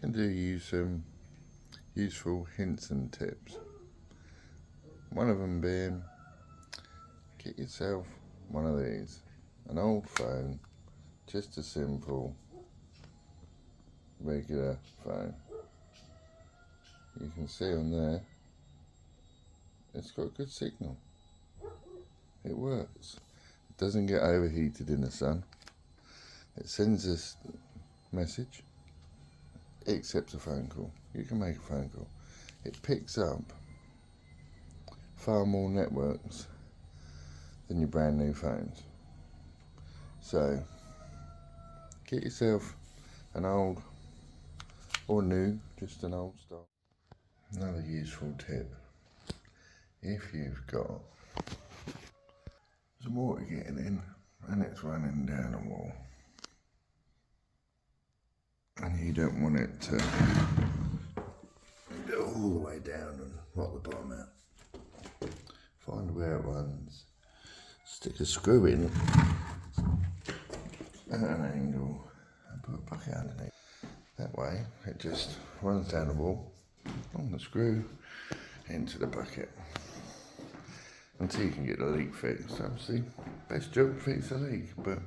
and do you some useful hints and tips. One of them being, get yourself one of these, an old phone, just a simple regular phone. You can see on there it's got good signal. It works. It doesn't get overheated in the sun. It sends us message. It accepts a phone call. You can make a phone call. It picks up far more networks than your brand new phones. So get yourself an old or new, just an old stock. Another useful tip, if you've got some water getting in and it's running down a wall and you don't want it to go all the way down and rot the bottom out, find where it runs, stick a screw in at an angle and put a bucket underneath. That way it just runs down the wall on the screw into the bucket until you can get the leak fixed. Obviously, best job fix the leak, but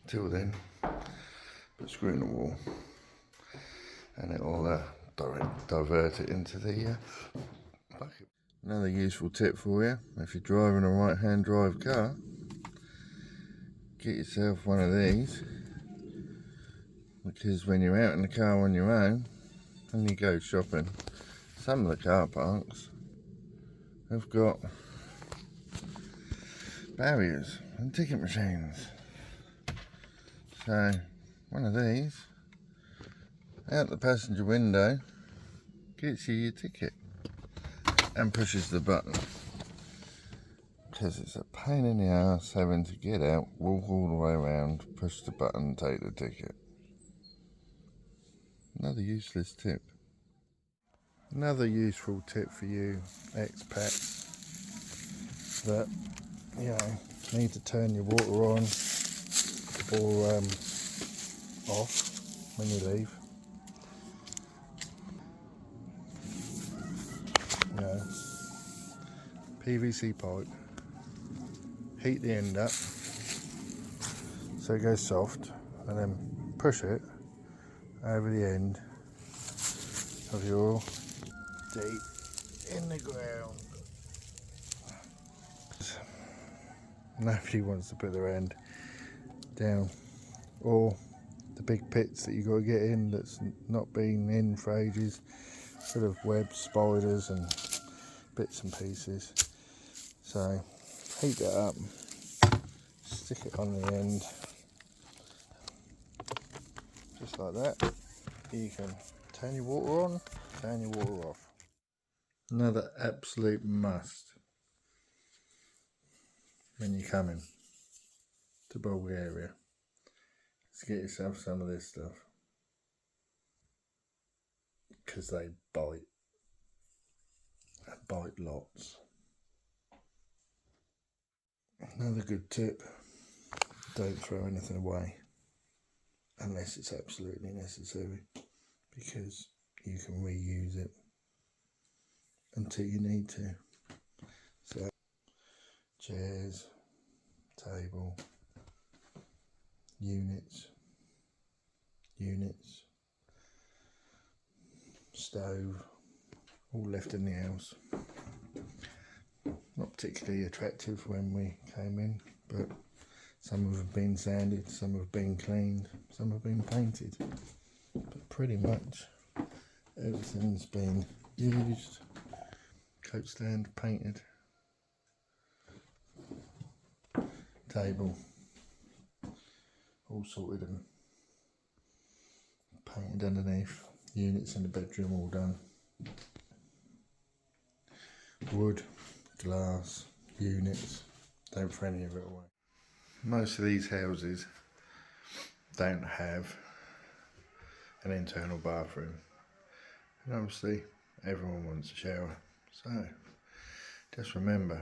until then, put a screw in the wall and it'll divert it into the bucket. Another useful tip for you, if you're driving a right-hand drive car, get yourself one of these, because when you're out in the car on your own and you go shopping, some of the car parks have got barriers and ticket machines. So one of these out the passenger window gets you your ticket and pushes the button, because it's a pain in the ass having to get out, walk all the way around, push the button, take the ticket. Another useless tip. Another useful tip for you expats that, you know, need to turn your water on or off when you leave. You know, PVC pipe, heat the end up so it goes soft, and then push it over the end of your deep in the ground. Nobody wants to put their hand down, or the big pits that you've got to get in that's not been in for ages, full of webs, spiders and bits and pieces. So heat it up, stick it on the end, just like that. You can turn your water on, turn your water off. Another absolute must when you're coming to Bulgaria is get yourself some of this stuff, because they bite and bite lots. Another good tip, don't throw anything away unless it's absolutely necessary, because you can reuse it until you need to. So chairs, table, units, stove, all left in the house. Not particularly attractive when we came in, but some have been sanded, some have been cleaned, some have been painted, but pretty much everything's been used. Coat stand painted, table all sorted and painted underneath, units in the bedroom all done. Wood, glass, units, don't throw any of it away. Most of these houses don't have an internal bathroom, and obviously everyone wants a shower, so just remember,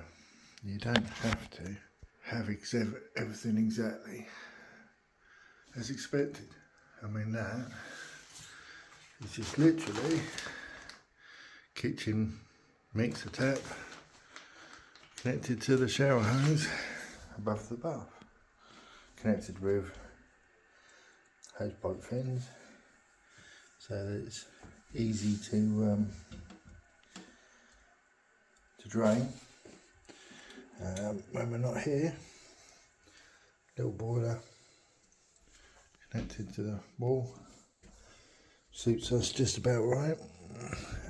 you don't have to have everything exactly as expected. I mean, that It's just literally kitchen mixer tap connected to the shower hose above the bath, connected with hose pipe fins so that it's easy to drain when we're not here. Little boiler connected to the wall, suits us just about right.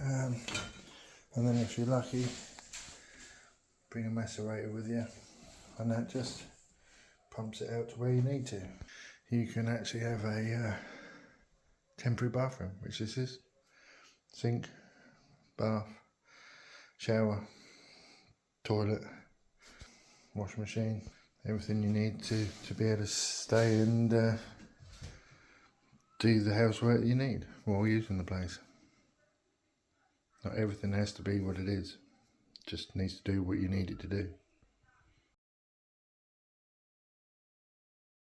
And then if you're lucky, bring a macerator with you and that just pumps it out to where you need to. You can actually have a temporary bathroom, which this is. Sink, bath, shower, toilet, washing machine, everything you need to be able to stay and do the housework you need while using the place. Not everything has to be what it is, just needs to do what you need it to do.